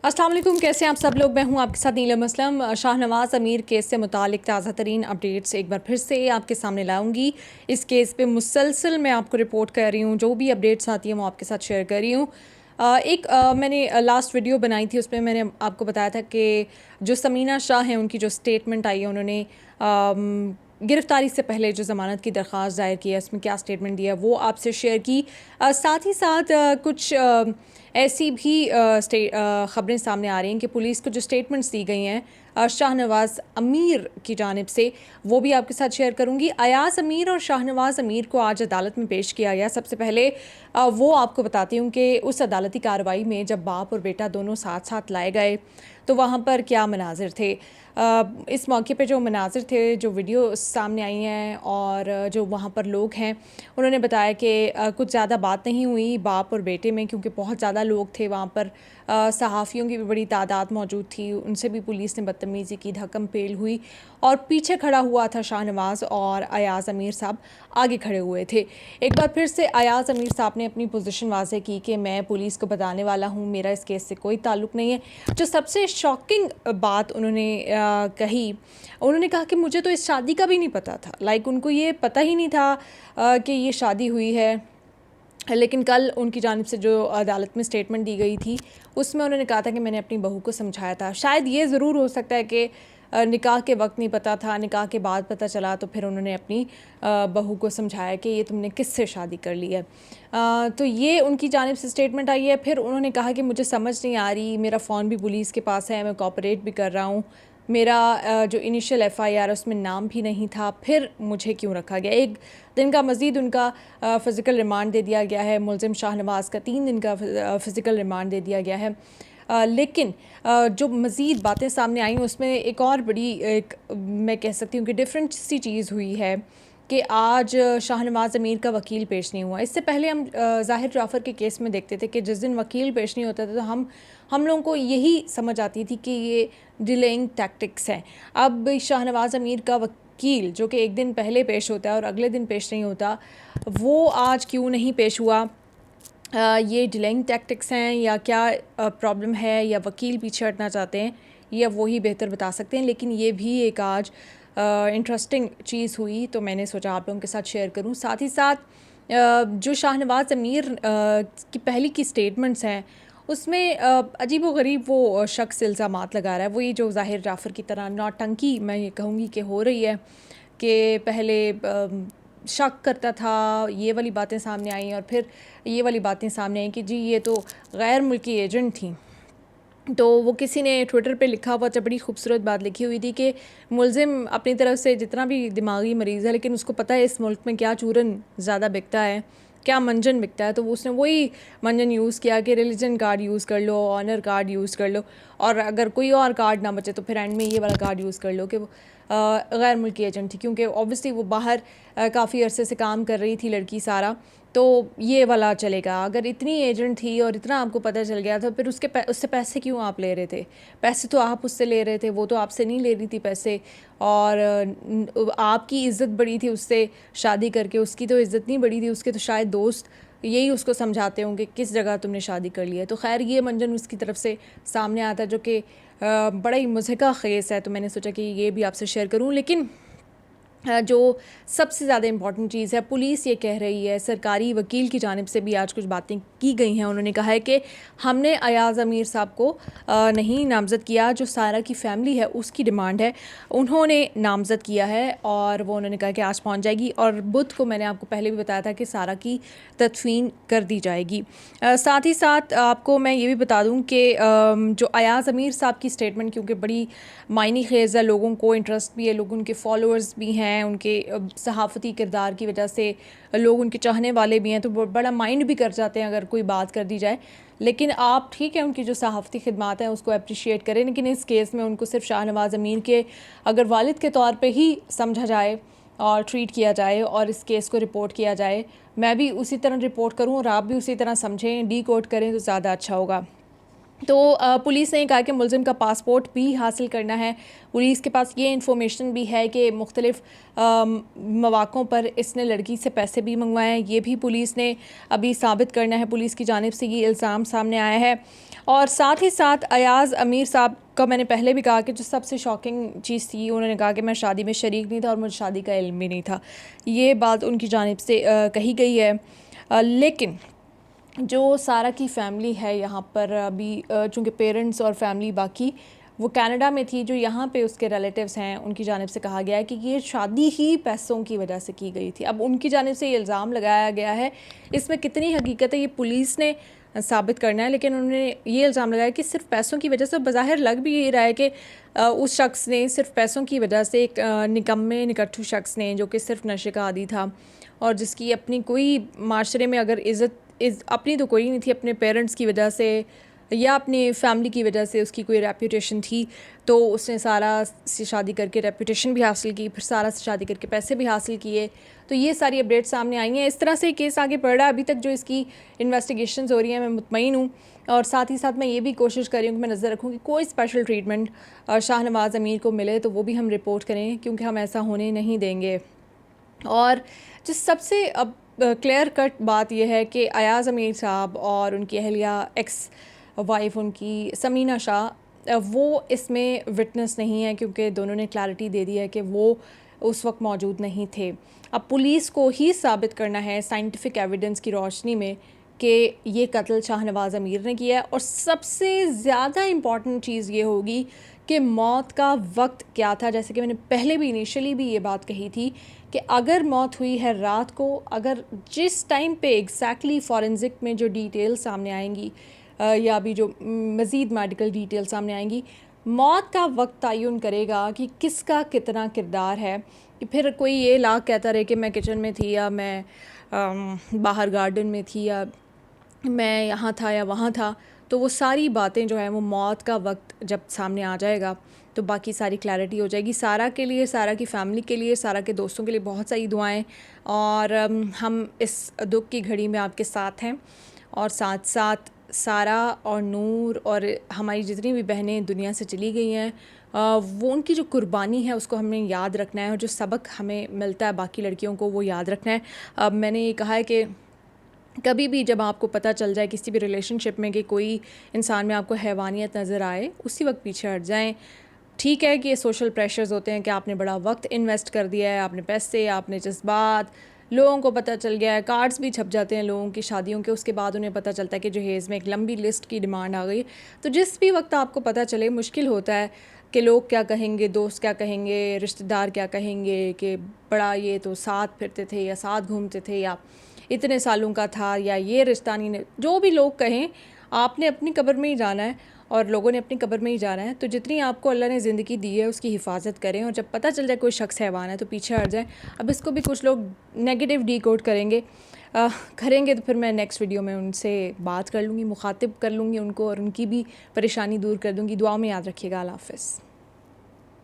अस्सलाम वालेकुम, कैसे हैं आप सब लोग। मैं हूं आपके साथ नीलम असलम। शाहनवाज़ अमीर केस से मुतालिक ताज़ा तरीन अपडेट्स एक बार फिर से आपके सामने लाऊंगी। इस केस पे मुसलसल मैं आपको रिपोर्ट कर रही हूँ, जो भी अपडेट्स आती हैं वो आपके साथ शेयर कर रही हूँ। मैंने लास्ट वीडियो बनाई थी, उसमें मैंने आपको बताया था कि जो समीना शाह हैं उनकी जो स्टेटमेंट आई है, उन्होंने गिरफ़्तारी से पहले जो ज़मानत की दरख्वास्त दायर की है उसमें क्या स्टेटमेंट दिया वो आपसे शेयर की। साथ ही साथ कुछ ऐसी भी ख़बरें सामने आ रही हैं कि पुलिस को जो स्टेटमेंट्स दी गई हैं शाहनवाज़ अमीर की जानिब से, वो भी आपके साथ शेयर करूंगी। अयाज अमीर और शाहनवाज़ अमीर को आज अदालत में पेश किया गया। सबसे पहले वो आपको बताती हूँ कि उस अदालती कार्रवाई में जब बाप और बेटा दोनों साथ साथ लाए गए तो वहाँ पर क्या मनाजिर थे। इस मौके पे जो मनाजिर थे, जो वीडियो सामने आई हैं और जो वहाँ पर लोग हैं, उन्होंने बताया कि कुछ ज़्यादा बात नहीं हुई बाप और बेटे में, क्योंकि बहुत ज़्यादा लोग थे वहाँ पर। सहाफ़ियों की भी बड़ी तादाद मौजूद थी, उनसे भी पुलिस ने बदतमीज़ी की, धक्कम पेल हुई और पीछे खड़ा हुआ था शाहनवाज़ और अयाज अमीर साहब आगे खड़े हुए थे। एक बार फिर से अयाज अमीर साहब ने अपनी पोजीशन वाज़े की कि मैं पुलिस को बताने वाला हूँ, मेरा इस केस से कोई ताल्लुक़ नहीं है। जो सबसे शॉकिंग बात उन्होंने कही, उन्होंने कहा कि मुझे तो इस शादी का भी नहीं पता था। उनको ये पता ही नहीं था कि ये शादी हुई है। लेकिन कल उनकी जानिब से जो अदालत में स्टेटमेंट दी गई थी उसमें उन्होंने कहा था कि मैंने अपनी बहू को समझाया था। शायद ये ज़रूर हो सकता है कि निकाह के वक्त नहीं पता था, निकाह के बाद पता चला तो फिर उन्होंने अपनी बहू को समझाया कि ये तुमने किससे शादी कर ली है। तो ये उनकी जानिब से स्टेटमेंट आई है। फिर उन्होंने कहा कि मुझे समझ नहीं आ रही, मेरा फ़ोन भी पुलिस के पास है, मैं कोऑपरेट भी कर रहा हूँ, मेरा जो इनिशियल एफआईआर उसमें नाम भी नहीं था, फिर मुझे क्यों रखा गया। एक दिन का मज़ीद उनका फ़िज़िकल रिमांड दे दिया गया है। मुलज़िम शाहनवाज़ का 3 दिन का फ़िज़िकल रिमांड दे दिया गया है। लेकिन जो मज़ीद बातें सामने आई उसमें एक और बड़ी, एक मैं कह सकती हूँ कि डिफरेंट सी चीज़ हुई है कि आज शाहनवाज़ अमीर का वकील पेश नहीं हुआ। इससे पहले हम ज़ाहिर जाफ़र के केस में देखते थे कि जिस दिन वकील पेश नहीं होता था तो हम लोगों को यही समझ आती थी कि ये डिलेइंग टैक्टिक्स हैं। अब शाहनवाज़ अमीर का वकील जो कि एक दिन पहले पेश होता है और अगले दिन पेश नहीं होता, वो आज क्यों नहीं पेश हुआ। ये डिलेइंग टैक्टिक्स हैं या क्या प्रॉब्लम है, या वकील पीछे हटना चाहते हैं, या वो ही बेहतर बता सकते हैं। लेकिन ये भी एक आज इंटरेस्टिंग चीज़ हुई तो मैंने सोचा आप लोगों के साथ शेयर करूं। साथ ही साथ जो शाहनवाज़ अमीर की पहली की स्टेटमेंट्स हैं उसमें अजीब व गरीब वो शख्स इल्ज़ामात लगा रहा है। वही जो ज़ाहिर जाफ़र की तरह नौटंकी मैं ये कहूँगी कि हो रही है कि पहले शक करता था, ये वाली बातें सामने आई और फिर ये वाली बातें सामने आई कि जी ये तो गैर मुल्की एजेंट थी। तो वो किसी ने ट्विटर पे लिखा हुआ था, बड़ी खूबसूरत बात लिखी हुई थी कि मुलज़िम अपनी तरफ से जितना भी दिमागी मरीज़ है, लेकिन उसको पता है इस मुल्क में क्या चूरन ज़्यादा बिकता है, क्या मंजन बिकता है। तो उसने वही मंजन यूज़ किया कि रिलीजन कार्ड यूज़ कर लो, ऑनर कार्ड यूज़ कर लो, और अगर कोई और कार्ड ना बचे तो फिर एंड में ये वाला कार्ड यूज़ कर लो कि वो गैर मुल्की एजेंट थी। क्योंकि ऑब्वियसली वो बाहर काफ़ी अरसे से काम कर रही थी लड़की सारा, तो ये वाला चलेगा। अगर इतनी एजेंट थी और इतना आपको पता चल गया तो फिर उससे पैसे क्यों आप ले रहे थे। पैसे तो आप उससे ले रहे थे, वो तो आपसे नहीं ले रही थी पैसे। और आपकी इज़्ज़त बढ़ी थी उससे शादी करके, उसकी तो इज़्ज़त नहीं बढ़ी थी। उसके तो शायद दोस्त यही उसको समझाते होंगे किस जगह तुमने शादी कर ली है। तो खैर ये मंजन उसकी तरफ से सामने आता जो कि बड़ा ही मुज़हिका ख़ेज़ है। तो मैंने सोचा कि ये भी आपसे शेयर करूँ। लेकिन जो सबसे ज़्यादा इम्पॉर्टेंट चीज़ है, पुलिस ये कह रही है, सरकारी वकील की जानिब से भी आज कुछ बातें की गई हैं। उन्होंने कहा है कि हमने अयाज अमीर साहब को नहीं नामज़द किया, जो सारा की फ़ैमिली है उसकी डिमांड है, उन्होंने नामज़द किया है और वो उन्होंने कहा कि आज पहुंच जाएगी। और बुध को मैंने आपको पहले भी बताया था कि सारा की तदफीन कर दी जाएगी। साथ ही साथ आपको मैं ये भी बता दूँ कि जो अयाज अमीर साहब की स्टेटमेंट क्योंकि बड़ी मायनी ख़ेज़ है, लोगों को इंटरेस्ट भी है, लोग उनके फॉलोअर्स भी हैं, उनके सहाफ़ती किरदार की वजह से लोग उनके चाहने वाले भी हैं, तो बड़ा माइंड भी कर जाते हैं अगर कोई बात कर दी जाए। लेकिन आप ठीक है उनकी जो सहाफ़ती खिदमात हैं उसको अप्रिशिएट करें, लेकिन इस केस में उनको सिर्फ शाहनवाज़ अमीर के अगर वालिद के तौर पे ही समझा जाए और ट्रीट किया जाए और इस केस को रिपोर्ट किया जाए, मैं भी उसी तरह रिपोर्ट करूँ और आप भी उसी तरह समझें, डी कोड करें तो ज़्यादा अच्छा होगा। तो पुलिस ने कहा कि मुलजिम का पासपोर्ट भी हासिल करना है। पुलिस के पास ये इन्फॉर्मेशन भी है कि मुख्तलिफ़ मौक़ों पर इसने लड़की से पैसे भी मंगवाए हैं। ये भी पुलिस ने अभी साबित करना है। पुलिस की जानिब से ये इल्ज़ाम सामने आया है। और साथ ही साथ अयाज़ अमीर साहब का मैंने पहले भी कहा कि जो सबसे शॉकिंग चीज़ थी, उन्होंने कहा कि मैं शादी में शरीक नहीं था और मुझे शादी का इल्म भी नहीं था। ये बात उनकी जानिब से कही गई है। लेकिन जो सारा की फ़ैमिली है यहाँ पर अभी, चूँकि पेरेंट्स और फैमिली बाकी वो कनाडा में थी, जो यहाँ पे उसके रिलेटिव्स हैं, उनकी जानिब से कहा गया है कि ये शादी ही पैसों की वजह से की गई थी। अब उनकी जानिब से ये इल्ज़ाम लगाया गया है, इसमें कितनी हकीकत है ये पुलिस ने साबित करना है, लेकिन उन्होंने ये इल्ज़ाम लगाया कि सिर्फ पैसों की वजह से। बज़ाहिर लग भी ये रहा है कि उस शख्स ने सिर्फ पैसों की वजह से, एक निकम्मे निकट्ठू शख्स ने जो कि सिर्फ नशे का आदी था और जिसकी अपनी कोई माशरे में अगर अपनी तो कोई नहीं थी, अपने पेरेंट्स की वजह से या अपनी फैमिली की वजह से उसकी कोई रेपुटेशन थी, तो उसने सारा से शादी करके रेपुटेशन भी हासिल की, फिर सारा से शादी करके पैसे भी हासिल किए। तो ये सारी अपडेट सामने आई हैं। इस तरह से केस आगे बढ़ रहा है। अभी तक जो इसकी इन्वेस्टिगेशंस हो रही हैं, मैं मुतमईन हूँ। और साथ ही साथ मैं ये भी कोशिश कर रही हूँ कि मैं नज़र रखूँ कि कोई स्पेशल ट्रीटमेंट शाहनवाज़ अमीर को मिले तो वो भी हम रिपोर्ट करें, क्योंकि हम ऐसा होने नहीं देंगे। और जो सबसे अब क्लियर कट बात यह है कि अयाज़ अमीर साहब और उनकी अहलिया एक्स वाइफ उनकी समीना शाह, वो इसमें विटनेस नहीं है, क्योंकि दोनों ने क्लैरिटी दे दी है कि वो उस वक्त मौजूद नहीं थे। अब पुलिस को ही साबित करना है साइंटिफिक एविडेंस की रोशनी में कि ये कत्ल शाहनवाज़ अमीर ने किया है। और सबसे ज़्यादा इम्पॉर्टेंट चीज़ ये होगी कि मौत का वक्त क्या था। जैसे कि मैंने पहले भी इनिशियली भी ये बात कही थी कि अगर मौत हुई है रात को, अगर जिस टाइम पे एग्जैक्टली फॉरेंसिक में जो डिटेल सामने आएंगी या अभी जो मज़ीद मेडिकल डिटेल सामने आएंगी, मौत का वक्त तयन करेगा कि किसका कितना किरदार है। कि फिर कोई ये लाख कहता रहे कि मैं किचन में थी या मैं बाहर गार्डन में थी या मैं यहाँ था या वहाँ था, तो वो सारी बातें जो है वो मौत का वक्त जब सामने आ जाएगा तो बाकी सारी क्लैरिटी हो जाएगी। सारा के लिए, सारा की फ़ैमिली के लिए, सारा के दोस्तों के लिए बहुत सारी दुआएं। और हम इस दुख की घड़ी में आपके साथ हैं। और साथ साथ सारा और नूर और हमारी जितनी भी बहनें दुनिया से चली गई हैं, वो उनकी जो कुर्बानी है उसको हमें याद रखना है, और जो सबक हमें मिलता है बाकी लड़कियों को वो याद रखना है। अब मैंने ये कहा है कि कभी भी जब आपको पता चल जाए किसी भी रिलेशनशिप में कि कोई इंसान में आपको हैवानियत नज़र आए, उसी वक्त पीछे हट जाएं। ठीक है कि ये सोशल प्रेशर्स होते हैं कि आपने बड़ा वक्त इन्वेस्ट कर दिया है, आपने पैसे, आपने जज्बात, लोगों को पता चल गया है, कार्ड्स भी छप जाते हैं लोगों की शादियों के, उसके बाद उन्हें पता चलता है कि जहेज़ में एक लंबी लिस्ट की डिमांड आ गई। तो जिस भी वक्त आपको पता चले, मुश्किल होता है कि लोग क्या कहेंगे, दोस्त क्या कहेंगे, रिश्तेदार क्या कहेंगे कि बड़ा ये तो साथ फिरते थे या साथ घूमते थे या इतने सालों का था या ये रिश्ता नहीं, जो भी लोग कहें, आपने अपनी कब्र में ही जाना है और लोगों ने अपनी कब्र में ही जाना है। तो जितनी आपको अल्लाह ने ज़िंदगी दी है उसकी हिफाजत करें, और जब पता चल जाए कोई शख्स हैवान है तो पीछे हट जाए। अब इसको भी कुछ लोग नेगेटिव डीकोड करेंगे तो फिर मैं नेक्स्ट वीडियो में उनसे बात कर लूँगी, मुखातिब कर लूँगी उनको और उनकी भी परेशानी दूर कर दूँगी। दुआ में याद रखिएगा। अल्लाह हाफ़िज़।